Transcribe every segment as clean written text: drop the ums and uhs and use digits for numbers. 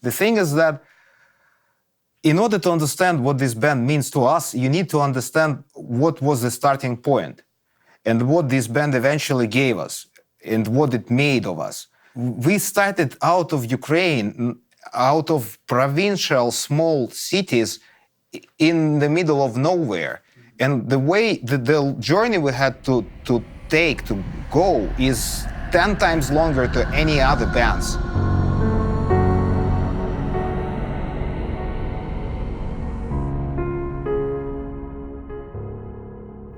The thing is that in order to understand what this band means to us, you need to understand what was the starting point and what this band eventually gave us and what it made of us. We started out of Ukraine, out of provincial small cities in the middle of nowhere. And the way, the journey we had to take, to go, is 10 times longer to any other bands.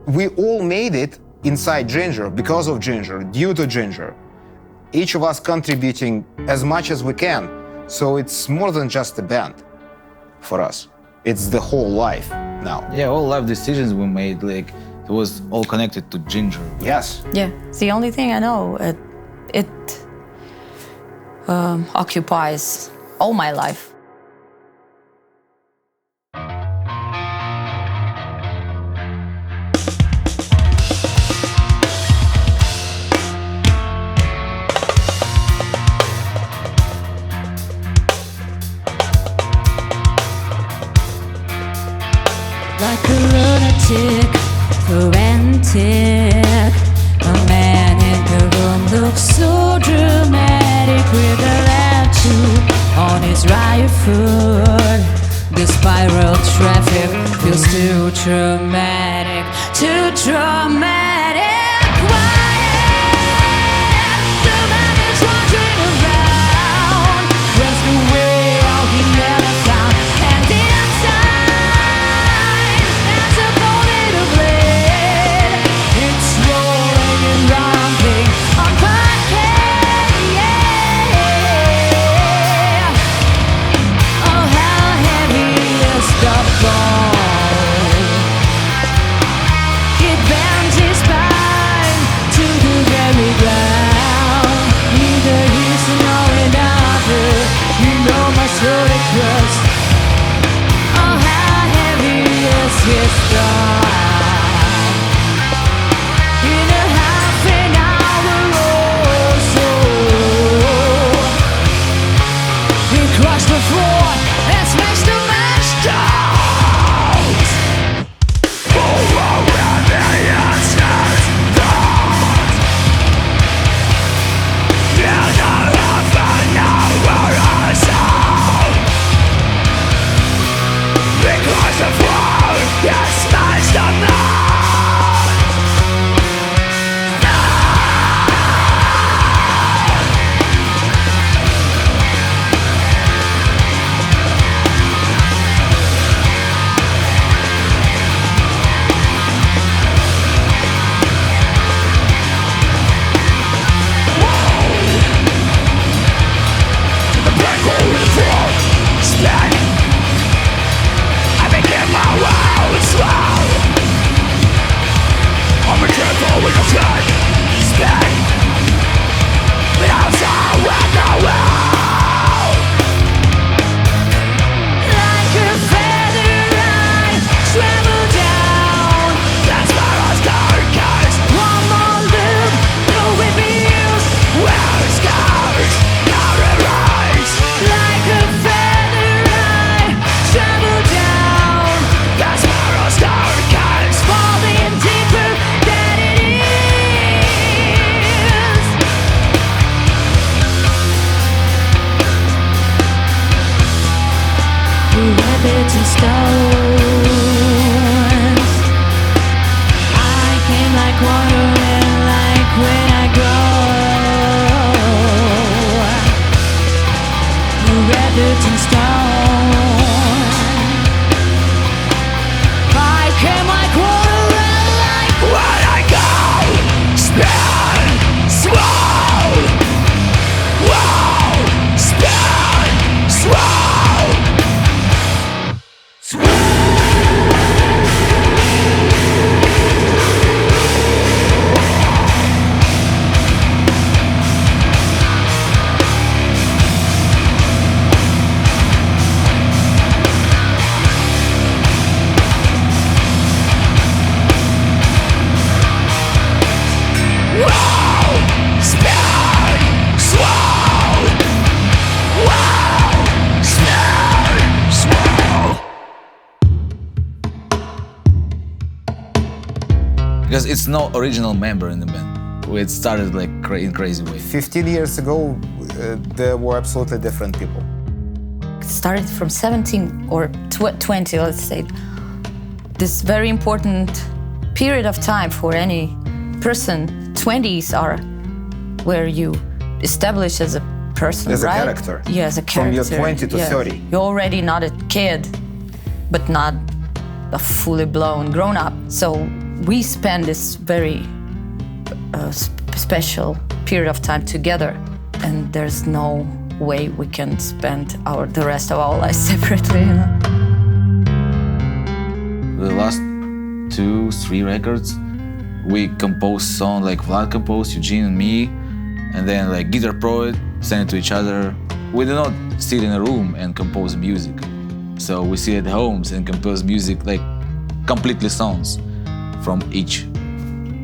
We all made it inside Jinjer, because of Jinjer, due to Jinjer. Each of us contributing as much as we can. So it's more than just a band for us. It's the whole life now. Yeah, all life decisions we made, like, it was all connected to Jinjer. Yes. Yeah, it's the only thing I know. It occupies all my life. Like a lunatic, frantic. A man in the room looks so dramatic with a tattoo on his right foot. The spiral traffic feels too dramatic, too dramatic. Quiet. The man is wandering around, runs away, all he never found. And inside, there's a bullet of lead. It's rolling and romping on my head. Yeah. Oh, how heavy is the ball? It bends his spine to the very ground. Neither he's nor another. You know my soul it crust. Oh, how heavy is his stride? In a half an hour or so, he crushed the floor and smashed the man's stones. Like a feather I travel down. That's where I start, guys. One more loop, no reviews. Well, scars, not erased. Like a feather I travel down. That's where I start, guys. Falling deeper than it is. Rabbits and stones. I came like water and like when I go. Rabbits and stones. I came like water and like when I go. Spin, swirl. Wow, spin, swirl. Because it's no original member in the band. It started like in crazy way. 15 years ago, there were absolutely different people. It started from 17 or 20, let's say. This very important period of time for any person. 20s are where you establish as a person, As a right? character. Yeah, as a character. From your 20 to 30. You're already not a kid, but not a fully blown grown up. So we spend this very special period of time together, and there's no way we can spend the rest of our lives separately. You know? The last 2-3 records, we composed songs like Vlad composed, Eugene and me, and then like Guitar Pro it, send it to each other. We do not sit in a room and compose music. So we sit at homes and compose music, like completely songs from each.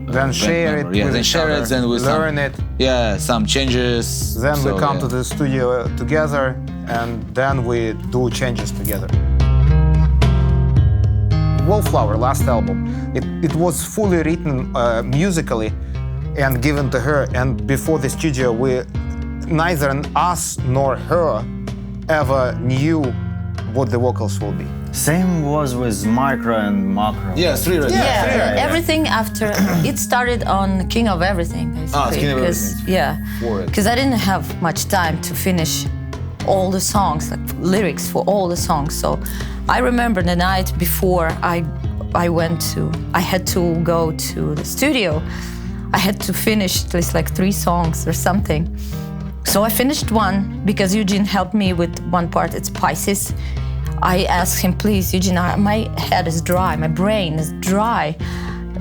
Then share it member. Yeah, with then each share other, it, then we learn it. Yeah, some changes. Then so, we come yeah. to the studio together, and then we do changes together. Wallflower, last album, it was fully written musically and given to her. And before the studio, neither us nor her ever knew what the vocals will be. Same was with micro and macro. Yeah, 3 records. Yeah, everything after it started on King of Everything, basically. King of because, Everything. yeah, For it. because I didn't have much time to finish all the songs, like lyrics for all the songs. So I remember the night before I had to go to the studio. I had to finish at least like 3 songs or something. So I finished one because Eugene helped me with one part. It's Pisces. I asked him, please, Eugene, my head is dry, my brain is dry,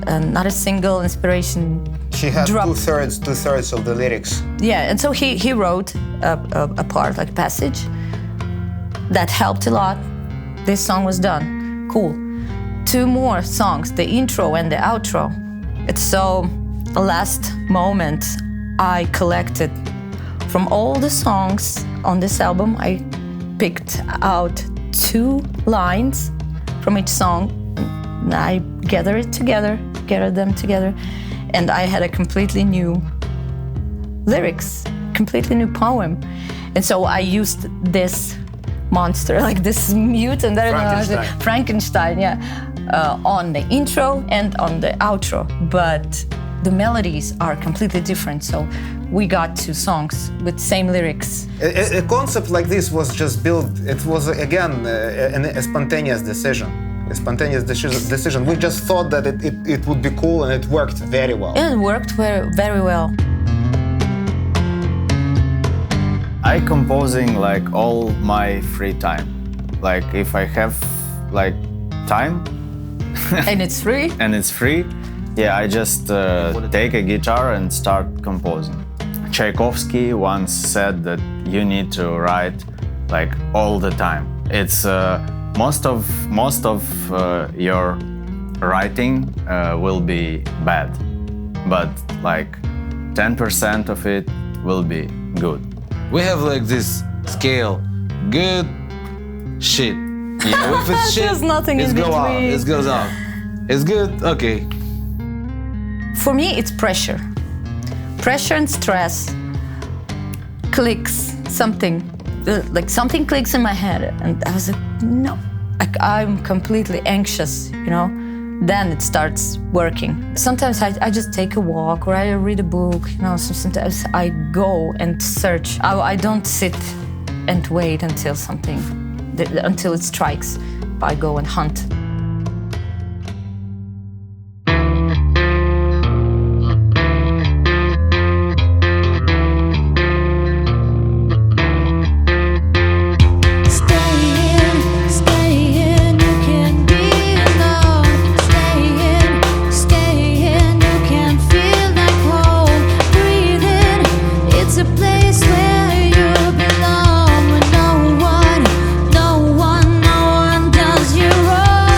not a single inspiration. She had drop. two-thirds of the lyrics. Yeah, and so he wrote a part, like a passage, that helped a lot. This song was done. Cool. 2 more songs, the intro and the outro. It's so, the last moment I collected from all the songs on this album, I picked out 2 lines from each song, and I gathered them together, and I had a completely new lyrics, completely new poem. And so I used this monster, like this mutant, I don't know, Frankenstein, yeah, on the intro and on the outro, but the melodies are completely different. So we got 2 songs with same lyrics. A concept like this was just built. It was again a spontaneous decision. A spontaneous decision. We just thought that it would be cool, and it worked very well. And it worked very, very well. I composing like all my free time. Like if I have like time And it's free. and it's free, yeah, I just take a guitar and start composing. Tchaikovsky once said that you need to write like all the time. It's most of your writing will be bad, but like 10% of it will be good. We have like this scale, good, shit. Yeah, if it's shit, There's nothing it's in go out. between. It goes out. It's good, okay. For me, it's pressure. Pressure and stress. Clicks, something. Like something clicks in my head, and I was like, no. Like I'm completely anxious, you know? Then it starts working. Sometimes I just take a walk, or I read a book, you know? Sometimes I go and search. I don't sit and wait until until it strikes. I go and hunt. No one does you wrong.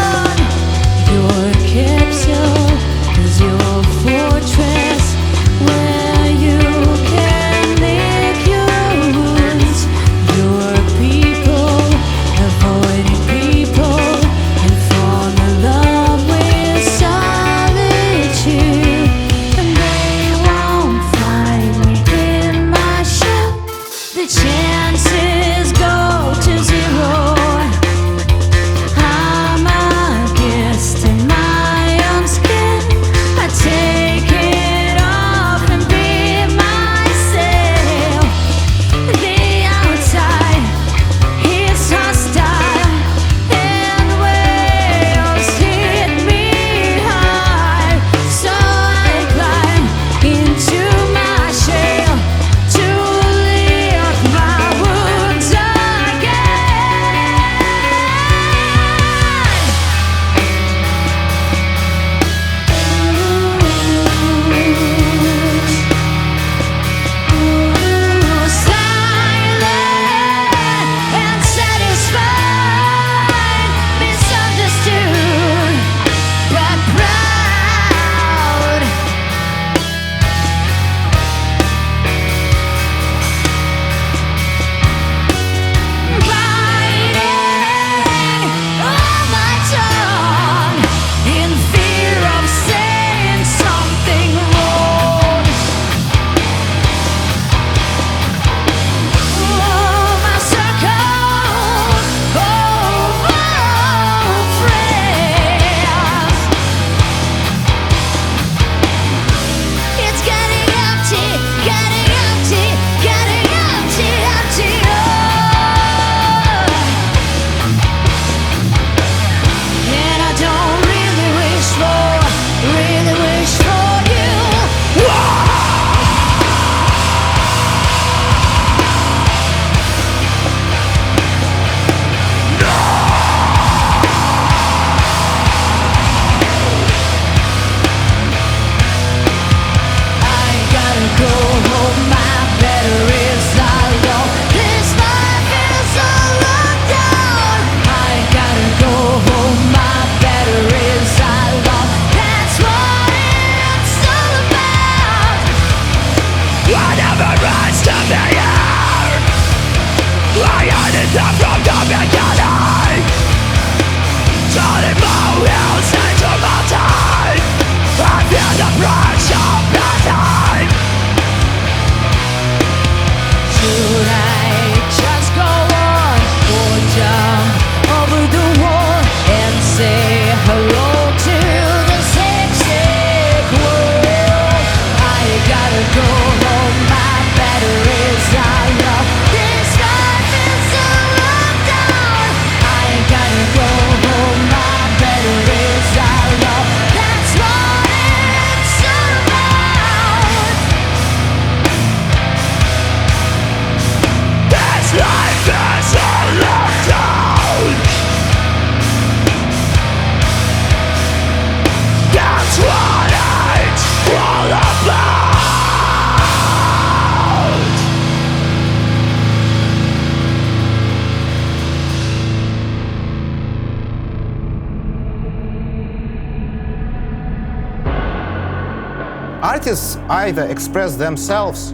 Artists either express themselves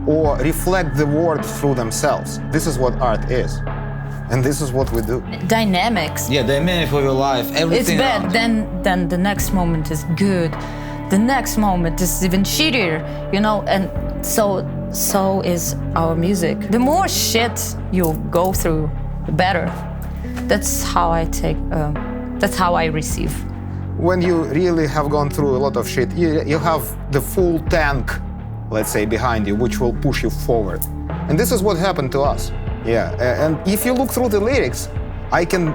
or reflect the world through themselves. This is what art is. And this is what we do. Dynamics. Yeah, the dynamic of your life, everything. It's bad, around. then the next moment is good. The next moment is even shittier, you know, and so is our music. The more shit you go through, the better. That's how I receive. When you really have gone through a lot of shit, you have the full tank, let's say, behind you, which will push you forward. And this is what happened to us. Yeah, and if you look through the lyrics, I can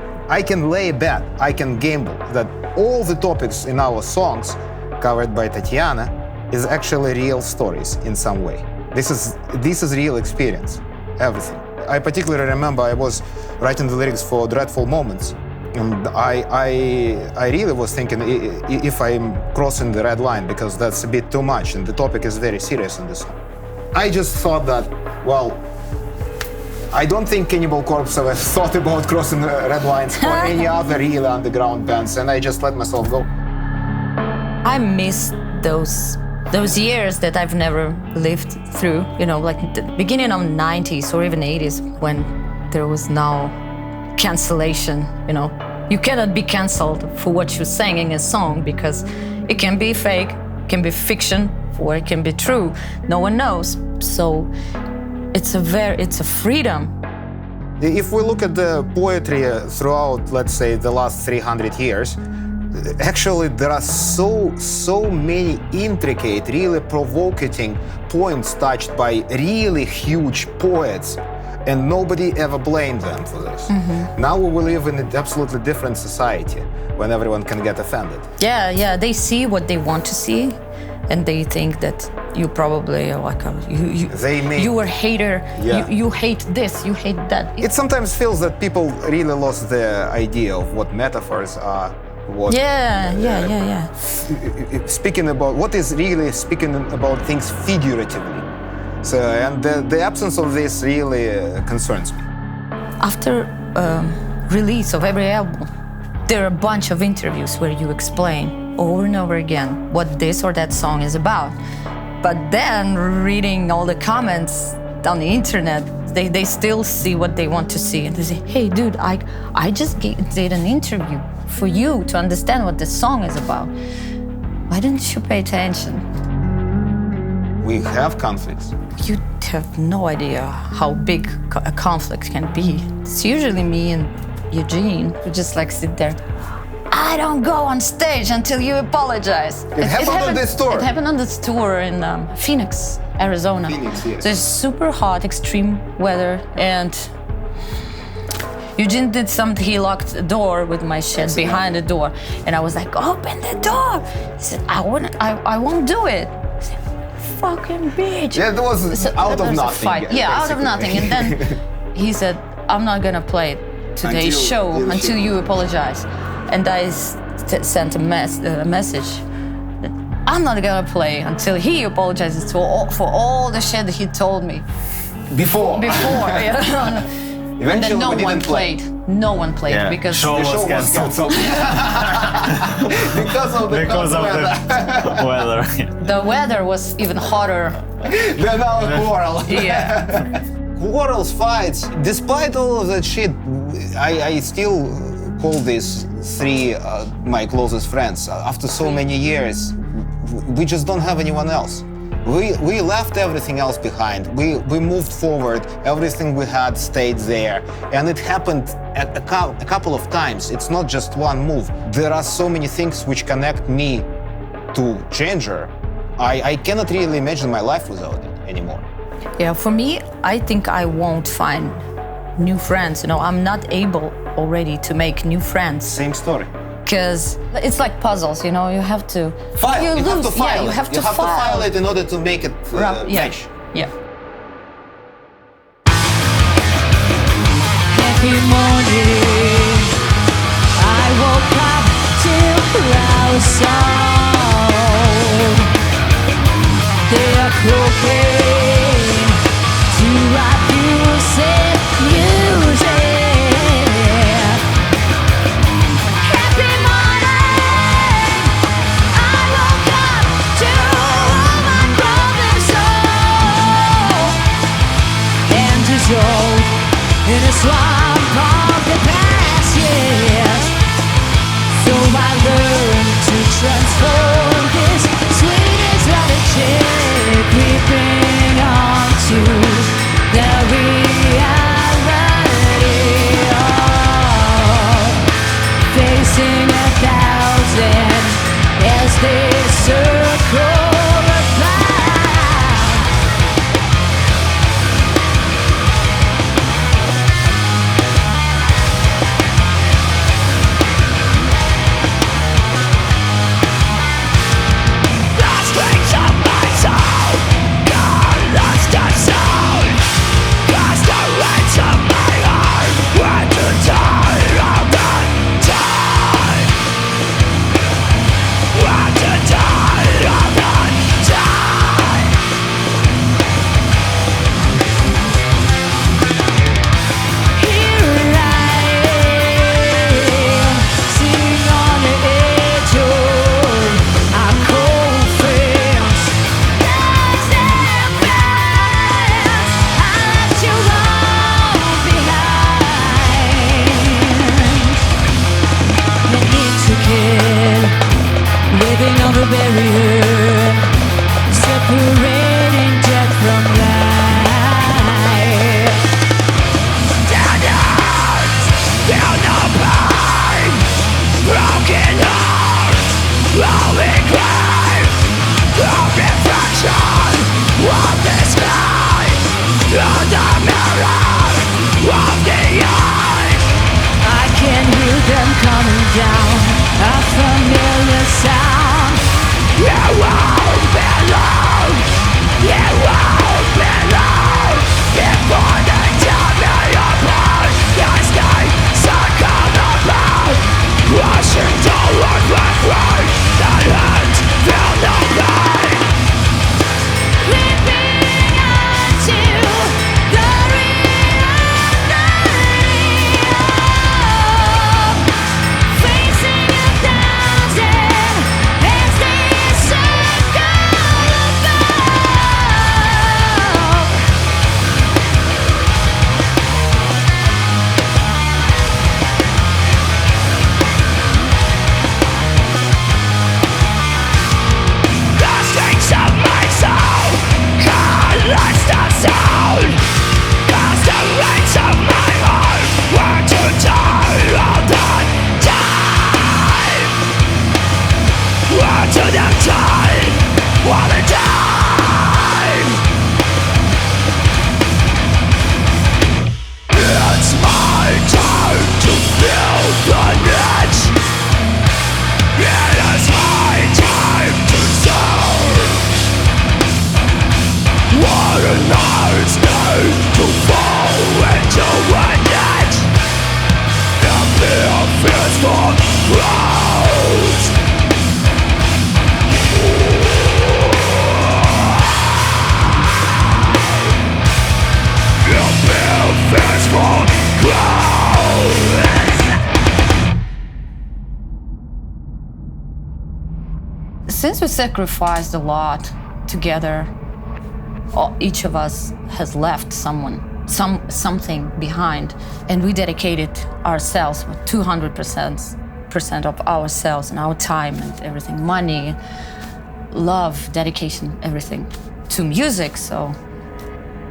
lay a bet, I can gamble that all the topics in our songs covered by Tatiana is actually real stories in some way. This is real experience, everything. I particularly remember I was writing the lyrics for Dreadful Moments, and I really was thinking if I'm crossing the red line, because that's a bit too much, and the topic is very serious in this song. I just thought that, well, I don't think Cannibal Corpse ever thought about crossing the red lines or any other real underground bands, and I just let myself go. I miss those years that I've never lived through, you know, like the beginning of 90s or even 80s, when there was no cancellation, you know. You cannot be canceled for what you're saying in a song, because it can be fake, can be fiction, or it can be true. No one knows. So it's a freedom. If we look at the poetry throughout, let's say, the last 300 years, actually there are so many intricate, really provocating points touched by really huge poets, and nobody ever blamed them for this. Mm-hmm. Now we live in an absolutely different society when everyone can get offended. Yeah, they see what they want to see, and they think that you probably are like you were a hater. Yeah. You hate this, you hate that. It sometimes feels that people really lost the idea of what metaphors are. What, Yeah. Speaking about what is really speaking about things figuratively. So, and the absence of this really concerns me. After release of every album, there are a bunch of interviews where you explain over and over again what this or that song is about. But then reading all the comments on the internet, they still see what they want to see, and they say, "Hey, dude, I just did an interview for you to understand what the song is about. Why didn't you pay attention?" We have conflicts. You have no idea how big a conflict can be. It's usually me and Eugene who just like sit there. I don't go on stage until you apologize. It happened on this tour. It happened on this tour in Phoenix, Arizona. Phoenix, yes. So it's super hot, extreme weather, and Eugene did something. He locked the door with my shit behind the door, and I was like, "Open the door!" He said, "I won't do it." I said, "Fucking bitch!" Yeah, that was out of nothing. Fight. Yeah, out of nothing. And then he said, "I'm not gonna play today's show until you apologize." And I sent a message. I'm not gonna play until he apologizes for all the shit he told me Before. yeah. Eventually, And then no we one didn't play. played. No one played because show The show was cancelled. canceled. because of the weather. the weather was even hotter. Then our quarrel. Yeah. Quarrels, fights. Despite all of that shit, I still call these three my closest friends. After so many years, we just don't have anyone else. We left everything else behind. We moved forward. Everything we had stayed there. And it happened a couple of times. It's not just one move. There are so many things which connect me to Jinjer. I cannot really imagine my life without it anymore. Yeah, for me, I think I won't find new friends. You know, I'm not able already to make new friends. Same story. Because it's like puzzles, you know, you have to File. You have to file you it. have to to file it in order to make it match. Yeah. Every morning I woke up to our song. They are cooking to abusive music. Every morning I woke up to the time, all the time. It's my time to feel the need. It is my time to serve. What a nice day to fall into a net. The fear fears for clouds. The fear fears for clouds. Since we sacrificed a lot together, each of us has left something behind, and we dedicated ourselves with 200% of ourselves and our time and everything, money, love, dedication, everything to music. So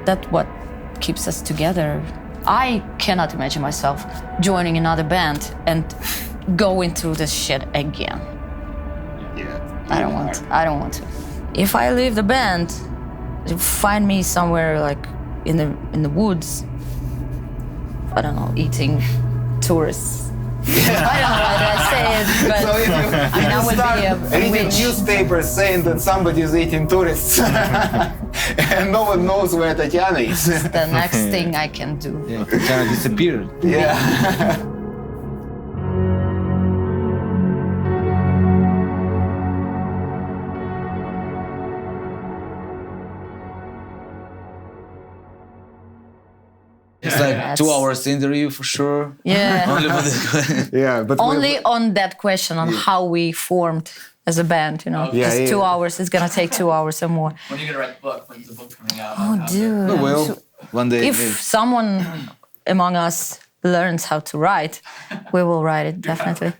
that's what keeps us together. I cannot imagine myself joining another band and going through this shit again. I don't want to. If I leave the band, find me somewhere like in the woods. I don't know, eating tourists. I don't know how to say it, but So if you, I mean, I would be a reading witch. newspapers saying that somebody is eating tourists, and no one knows where Tatiana is. The next thing I can do. Yeah, Tatiana disappeared. Yeah. It's like That's- 2 hours interview for sure. Yeah. Only for this. Yeah, but Only on that question on how we formed as a band, you know. Yeah, Just yeah. 2 hours, it's gonna take 2 hours or more. When are you gonna write the book? When's the book coming out? Oh, dude. No, well, one day. If someone among us learns how to write, we will write it, definitely.